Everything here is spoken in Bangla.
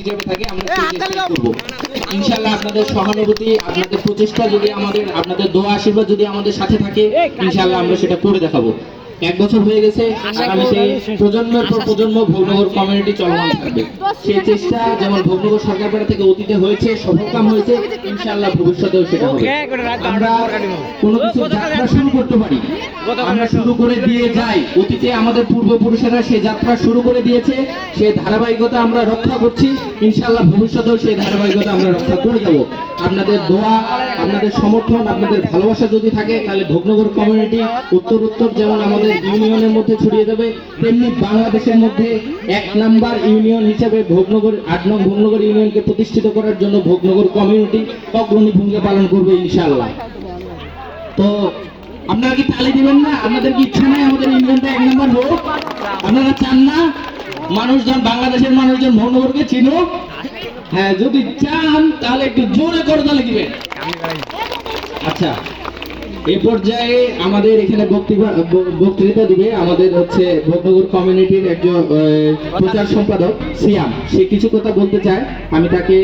হিসেবে থাকে আমরা করব ইনশাআল্লাহ। আপনাদের সহানুভূতি, আপনাদের প্রচেষ্টা যদি আপনাদের দোয়া আশীর্বাদ যদি আমাদের সাথে থাকে, ইনশাআল্লাহ আমরা সেটা করে দেখাবো। 1 বছর হয়ে গেছে, আগামীতে প্রজন্মের পর প্রজন্ম ভোগনগর কমিউনিটি চলমান থাকবে। সেই চেষ্টা যেমন ভোগনগর সরকারপাড়া থেকে অতীতে হয়েছে, সফলকাম হয়েছে, ইনশাআল্লাহ ভবিষ্যতেও সেটা হবে। আমরা কোনো কিছু যাত্রা শুরু করতে পারি, আমরা শুরু করে দিয়ে যাই। অতীতে আমাদের পূর্বপুরুষেরা সেই যাত্রা শুরু করে দিয়েছে, সেই ধারাবাহিকতা আমরা রক্ষা করছি। ইনশাআল্লাহ ভবিষ্যতেও সেই ধারাবাহিকতা আমরা রক্ষা করে যাব। আপনাদের দোয়া, আপনাদের সমর্থন, আপনাদের ভালোবাসা যদি থাকে, তাহলে ভোগনগর কমিউনিটি উত্তর যেমন আমাদের ইউনিয়নের মধ্যে ছড়িয়ে যাবে, তেমনি বাংলাদেশের মধ্যে 1 নাম্বার ইউনিয়ন হিসেবে ভোগনগর 8 নং ভোগনগর ইউনিয়নকে প্রতিষ্ঠিত করার জন্য ভোগনগর কমিউনিটি অগ্রণী ভূমিকা পালন করবে ইনশাআল্লাহ। তো আপনারা কি তালি দিবেন না? আপনাদের কি ইচ্ছা নাই আমাদের ইউনিয়নটা 1 নাম্বার হোক? আপনারা চান না মানুষজন, বাংলাদেশের মানুষজন ভোগনগরকে চিনুক? হ্যাঁ, যদি চান তাহলে একটু জোরে করতালি দিবেন। আচ্ছা, এই পর্যায়ে আমাদের এখানে বক্তৃতা দিবে আমাদের ভোগনগর কমিউনিটির একজন প্রচার সম্পাদক সিয়াম। সে কিছু কথা বলতে চায়, আমি তাকে